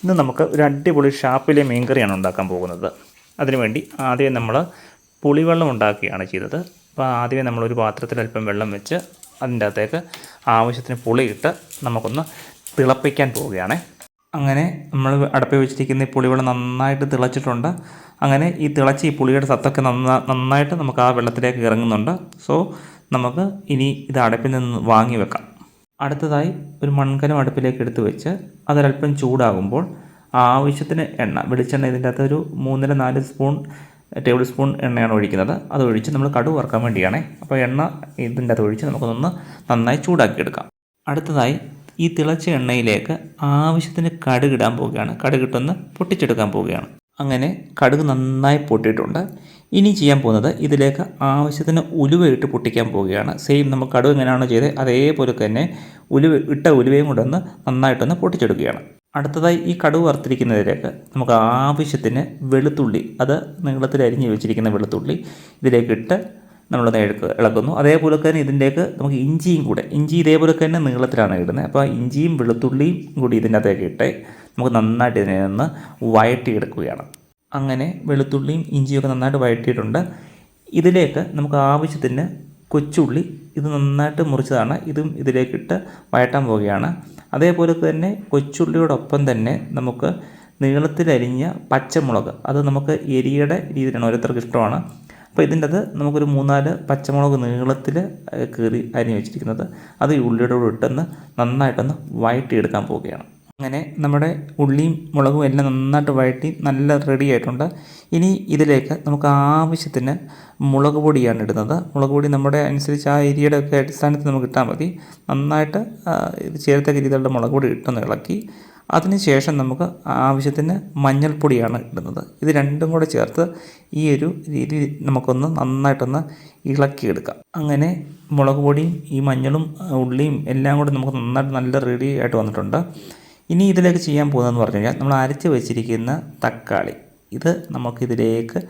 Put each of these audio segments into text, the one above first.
ഇന്ന് നമുക്ക് ഒരു അടിപൊളി ഷാപ്പിലെ മീൻകറിയാണ് ഉണ്ടാക്കാൻ പോകുന്നത്. അതിനുവേണ്ടി ആദ്യം നമ്മൾ പുളിവെള്ളം ഉണ്ടാക്കുകയാണ് ചെയ്തത്. അപ്പോൾ ആദ്യമേ നമ്മളൊരു പാത്രത്തിൽ അല്പം വെള്ളം വെച്ച് അതിൻ്റെ അകത്തേക്ക് ആവശ്യത്തിന് പുളിയിട്ട് നമുക്കൊന്ന് തിളപ്പിക്കാൻ പോവുകയാണ്. അങ്ങനെ നമ്മൾ അടപ്പിൽ വെച്ചിരിക്കുന്ന ഈ പുളിവെള്ളം നന്നായിട്ട് തിളച്ചിട്ടുണ്ട്. അങ്ങനെ ഈ തിളച്ച് ഈ പുളിയുടെ സത്തൊക്കെ നന്നായിട്ട് നമുക്ക് ആ വെള്ളത്തിലേക്ക് ഇറങ്ങുന്നുണ്ട്. സോ നമുക്ക് ഇനി ഇത് അടപ്പിൽ നിന്ന് വാങ്ങി വെക്കാം. അടുത്തതായി ഒരു മൺകലം അടുപ്പിലേക്ക് എടുത്ത് വെച്ച് അതൊരല്പം ചൂടാകുമ്പോൾ ആവശ്യത്തിന് എണ്ണ, വെളിച്ചെണ്ണ ഇതിൻ്റെ അകത്ത് ഒരു 3-4 ടേബിൾ സ്പൂൺ എണ്ണയാണ് ഒഴിക്കുന്നത്. അത് ഒഴിച്ച് നമ്മൾ കടുക് വറുക്കാൻ വേണ്ടിയാണ്. അപ്പോൾ എണ്ണ ഇതിൻ്റെ അകത്ത് ഒഴിച്ച് നമുക്കൊന്ന് നന്നായി ചൂടാക്കിയെടുക്കാം. അടുത്തതായി ഈ തിളച്ച എണ്ണയിലേക്ക് ആവശ്യത്തിന് കടുക് ഇടാൻ പോവുകയാണ്. കടുകിട്ടൊന്ന് പൊട്ടിച്ചെടുക്കാൻ പോവുകയാണ്. അങ്ങനെ കടുക് നന്നായി പൊട്ടിയിട്ടുണ്ട്. ഇനി ചെയ്യാൻ പോകുന്നത് ഇതിലേക്ക് ആവശ്യത്തിന് ഉലുവയിട്ട് പൊട്ടിക്കാൻ പോവുകയാണ്. സെയിം നമ്മൾ കടുക് എങ്ങനെയാണോ ചെയ്തത് അതേപോലെ തന്നെ ഉലുവയും കൂടെ ഒന്ന് നന്നായിട്ടൊന്ന് പൊട്ടിച്ചെടുക്കുകയാണ്. അടുത്തതായി ഈ കടുക് വറുത്തിരിക്കുന്നതിലേക്ക് നമുക്ക് ആവശ്യത്തിന് വെളുത്തുള്ളി, അത് നീളത്തിൽ അരിഞ്ഞ് വെച്ചിരിക്കുന്ന വെളുത്തുള്ളി ഇതിലേക്കിട്ട് നമ്മളൊന്ന് ഇളക്കുന്നു. അതേപോലെ തന്നെ ഇതിൻ്റെക്ക് നമുക്ക് ഇഞ്ചി ഇതേപോലെ തന്നെ നീളത്തിലാണ് ഇടുന്നത്. അപ്പോൾ ഇഞ്ചിയും വെളുത്തുള്ളിയും കൂടി ഇതിൻ്റെ അകത്തേക്ക് ഇട്ട് നമുക്ക് നന്നായിട്ട് ഇതിനെ ഒന്ന് വഴറ്റിയെടുക്കുകയാണ്. അങ്ങനെ വെളുത്തുള്ളിയും ഇഞ്ചിയൊക്കെ നന്നായിട്ട് വഴറ്റിയിട്ടുണ്ട്. ഇതിലേക്ക് നമുക്ക് ആവശ്യത്തിന് കൊച്ചുള്ളി, ഇത് നന്നായിട്ട് മുറിച്ചതാണ്, ഇതും ഇതിലേക്കിട്ട് വഴറ്റാൻ പോവുകയാണ്. അതേപോലെ തന്നെ കൊച്ചുള്ളിയോടൊപ്പം തന്നെ നമുക്ക് നീളത്തിലരിഞ്ഞ പച്ചമുളക്, അത് നമുക്ക് എരിയുടെ രീതിയിലാണ്, ഓരോരുത്തർക്ക് ഇഷ്ടമാണ്. അപ്പോൾ ഇതിൻ്റെ അത് നമുക്കൊരു 3-4 പച്ചമുളക് നീളത്തിൽ കീറി അരിഞ്ഞ് വെച്ചിരിക്കുന്നത് അത് ഈ ഉള്ളിയുടെ കൂടെ ഇട്ടൊന്ന് നന്നായിട്ടൊന്ന് വഴറ്റിയെടുക്കാൻ പോവുകയാണ്. അങ്ങനെ നമ്മുടെ ഉള്ളിയും മുളകും എല്ലാം നന്നായിട്ട് വഴറ്റി നല്ല റെഡി ആയിട്ടുണ്ട്. ഇനി ഇതിലേക്ക് നമുക്ക് ആവശ്യത്തിന് മുളക് പൊടിയാണ് ഇടുന്നത്. മുളക് പൊടി നമ്മുടെ അനുസരിച്ച് ആ ഏരിയയുടെ ഒക്കെ അടിസ്ഥാനത്തിൽ നമുക്ക് ഇട്ടാൽ മതി. നന്നായിട്ട് ഇത് ചേർത്ത രീതിയിലുള്ള മുളക് പൊടി ഇട്ടൊന്ന് ഇളക്കി അതിനുശേഷം നമുക്ക് ആവശ്യത്തിന് മഞ്ഞൾപ്പൊടിയാണ് ഇടുന്നത്. ഇത് രണ്ടും കൂടെ ചേർത്ത് ഈ ഒരു രീതി നമുക്കൊന്ന് നന്നായിട്ടൊന്ന് ഇളക്കിയെടുക്കാം. അങ്ങനെ മുളക് പൊടിയും ഈ മഞ്ഞളും ഉള്ളിയും എല്ലാം കൂടെ നമുക്ക് നന്നായിട്ട് നല്ല റെഡി ആയിട്ട് വന്നിട്ടുണ്ട്. ഇനി ഇതിലേക്ക് ചെയ്യാൻ പോകുന്നതെന്ന് പറഞ്ഞു കഴിഞ്ഞാൽ നമ്മൾ അരച്ച് വെച്ചിരിക്കുന്ന തക്കാളി, ഇത് നമുക്കിതിലേക്ക്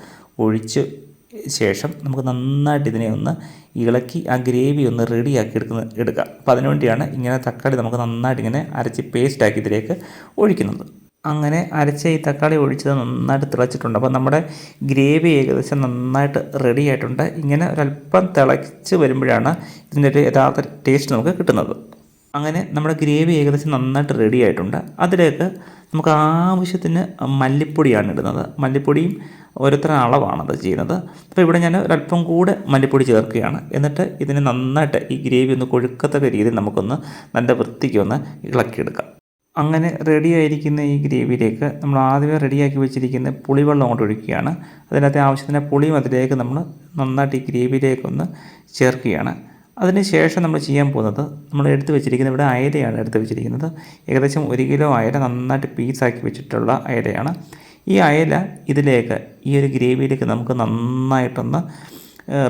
ഒഴിച്ച് ശേഷം നമുക്ക് നന്നായിട്ട് ഇതിനെ ഒന്ന് ഇളക്കി ആ ഗ്രേവി ഒന്ന് റെഡിയാക്കി എടുക്കാം. അപ്പോൾ അതിനുവേണ്ടിയാണ് ഇങ്ങനെ തക്കാളി നമുക്ക് നന്നായിട്ട് ഇങ്ങനെ അരച്ച് പേസ്റ്റാക്കി ഇതിലേക്ക് ഒഴിക്കുന്നത്. അങ്ങനെ അരച്ച ഈ തക്കാളി ഒഴിച്ചത് നന്നായിട്ട് തിളച്ചിട്ടുണ്ട്. അപ്പോൾ നമ്മുടെ ഗ്രേവി ഏകദേശം നന്നായിട്ട് റെഡി ആയിട്ടുണ്ട്. ഇങ്ങനെ ഒരല്പം തിളച്ച് വരുമ്പോഴാണ് ഇതിൻ്റെ ഒരു യഥാർത്ഥ ടേസ്റ്റ് നമുക്ക് കിട്ടുന്നത്. അങ്ങനെ നമ്മുടെ ഗ്രേവി ഏകദേശം നന്നായിട്ട് റെഡി ആയിട്ടുണ്ട്. അതിലേക്ക് നമുക്ക് ആവശ്യത്തിന് മല്ലിപ്പൊടിയാണ് ഇടുന്നത്. മല്ലിപ്പൊടിയും ഓരോരുത്തരുടെ അളവാണത് ചെയ്യുന്നത്. അപ്പോൾ ഇവിടെ ഞാൻ ഒരല്പം കൂടെ മല്ലിപ്പൊടി ചേർക്കുകയാണ്. എന്നിട്ട് ഇതിനെ നന്നായിട്ട് ഈ ഗ്രേവി ഒന്ന് കൊഴുക്കത്തക്ക രീതിയിൽ നമുക്കൊന്ന് നല്ല വൃത്തിക്ക് ഒന്ന് ഇളക്കിയെടുക്കാം. അങ്ങനെ റെഡിയായിരിക്കുന്ന ഈ ഗ്രേവിയിലേക്ക് നമ്മൾ ആദ്യമേ റെഡിയാക്കി വെച്ചിരിക്കുന്ന പുളിവെള്ളം കൊണ്ട് ഒഴിക്കുകയാണ്. അതിനകത്ത് ആവശ്യത്തിന് പുളിയും അതിലേക്ക് നമ്മൾ നന്നായിട്ട് ഈ ഗ്രേവിയിലേക്കൊന്ന് ചേർക്കുകയാണ്. അതിന് ശേഷം നമ്മൾ ചെയ്യാൻ പോകുന്നത്, നമ്മൾ എടുത്ത് വെച്ചിരിക്കുന്നത് ഇവിടെ അയലയാണ് എടുത്ത് വെച്ചിരിക്കുന്നത്. ഏകദേശം 1 കിലോ അയല നന്നായിട്ട് പീസാക്കി വെച്ചിട്ടുള്ള അയലയാണ്. ഈ അയല ഇതിലേക്ക് ഈ ഒരു ഗ്രേവിയിലേക്ക് നമുക്ക് നന്നായിട്ടൊന്ന്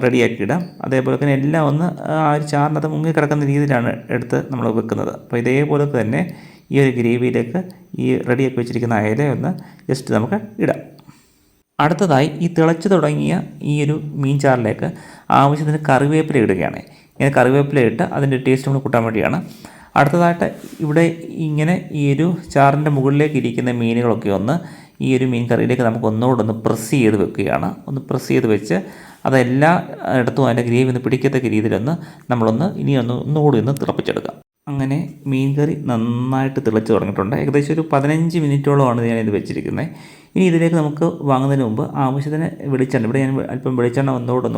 റെഡിയാക്കിയിടാം. അതേപോലെ തന്നെ എല്ലാം ഒന്ന് ആ ഒരു ചാറിനകത്ത് മുങ്ങിക്കിടക്കുന്ന രീതിയിലാണ് എടുത്ത് നമ്മൾ വെക്കുന്നത്. അപ്പോൾ ഇതേപോലെ തന്നെ ഈ ഒരു ഗ്രേവിയിലേക്ക് ഈ റെഡിയാക്കി വെച്ചിരിക്കുന്ന അയല ഒന്ന് ജസ്റ്റ് നമുക്ക് ഇടാം. അടുത്തതായി ഈ തിളച്ച് തുടങ്ങിയ ഈ ഒരു മീൻ ചാറിലേക്ക് ആവശ്യത്തിന് കറിവേപ്പില ഇടുകയാണ്. ഇങ്ങനെ കറിവേപ്പില ഇട്ട് അതിൻ്റെ ടേസ്റ്റ് നമ്മൾ കൂട്ടാൻ വേണ്ടിയാണ്. അടുത്തതായിട്ട് ഇവിടെ ഇങ്ങനെ ഈ ഒരു ചാറിൻ്റെ മുകളിലേക്ക് ഇരിക്കുന്ന മീനുകളൊക്കെ ഒന്ന് ഈ ഒരു മീൻ കറിയിലേക്ക് നമുക്ക് ഒന്നുകൂടെ പ്രസ് ചെയ്ത് വെക്കുകയാണ്. ഒന്ന് പ്രസ് ചെയ്ത് വെച്ച് അതെല്ലാ ഇടത്തും അതിൻ്റെ ഗ്രേവി ഒന്ന് പിടിക്കത്തക്ക രീതിയിലൊന്ന് ഒന്നുകൂടി ഒന്ന് തിളപ്പിച്ചെടുക്കാം. അങ്ങനെ മീൻ കറി നന്നായിട്ട് തിളച്ച് തുടങ്ങിയിട്ടുണ്ട്. ഏകദേശം ഒരു 15 മിനിറ്റോളമാണ് ഞാനിത് വെച്ചിരിക്കുന്നത്. ഇനി ഇതിലേക്ക് നമുക്ക് വാങ്ങുന്നതിന് മുമ്പ് ആവശ്യത്തിന് വെളിച്ചെണ്ണ, ഇവിടെ ഞാൻ അല്പം വെളിച്ചെണ്ണ ഒന്നുകൂടെ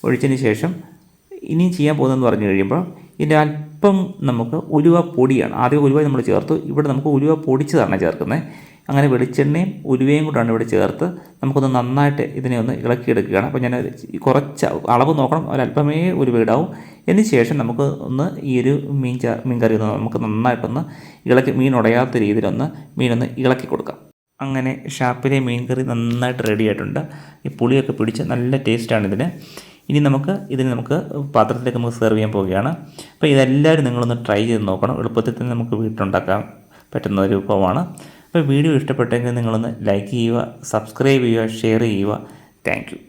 ഒഴിച്ചതിന് ശേഷം ഇനിയും ചെയ്യാൻ പോകുന്നതെന്ന് പറഞ്ഞു കഴിയുമ്പോൾ ഇതിൻ്റെ അല്പം നമുക്ക് ഉലുവ പൊടിയാണ്. ആദ്യം ഉലുവ നമ്മൾ ചേർത്തു, ഇവിടെ നമുക്ക് ഉലുവ പൊടിച്ചതാണ് ചേർക്കുന്നത്. അങ്ങനെ വെളിച്ചെണ്ണയും ഉലുവയും കൂടാണ് ഇവിടെ ചേർത്ത് നമുക്കൊന്ന് നന്നായിട്ട് ഇതിനെ ഒന്ന് ഇളക്കിയെടുക്കുകയാണ്. അപ്പോൾ ഞാൻ കുറച്ച് അളവ് നോക്കണം, ഒരല്പമേ ഉലുവ ഇടാവും. അതിന് ശേഷം നമുക്ക് ഒന്ന് ഈ ഒരു മീൻ കറി ഒന്ന് നമുക്ക് നന്നായിട്ടൊന്ന് മീൻ ഉടയാത്ത രീതിയിലൊന്ന് മീനൊന്ന് ഇളക്കി കൊടുക്കാം. അങ്ങനെ ഷാപ്പിലെ മീൻ കറി നന്നായിട്ട് റെഡി ആയിട്ടുണ്ട്. ഈ പുളിയൊക്കെ പിടിച്ച് നല്ല ടേസ്റ്റാണ് ഇതിന്. ഇനി നമുക്ക് പാത്രത്തിലേക്ക് നമുക്ക് സെർവ് ചെയ്യാൻ പോവുകയാണ്. അപ്പോൾ ഇതെല്ലാവരും നിങ്ങളൊന്ന് ട്രൈ ചെയ്ത് നോക്കണം. എളുപ്പത്തിൽ തന്നെ നമുക്ക് വീട്ടിലുണ്ടാക്കാൻ പറ്റുന്ന ഒരു വിഭവമാണ്. അപ്പോൾ വീഡിയോ ഇഷ്ടപ്പെട്ടെങ്കിൽ നിങ്ങളൊന്ന് ലൈക്ക് ചെയ്യുക, സബ്സ്ക്രൈബ് ചെയ്യുക, ഷെയർ ചെയ്യുക. Thank you.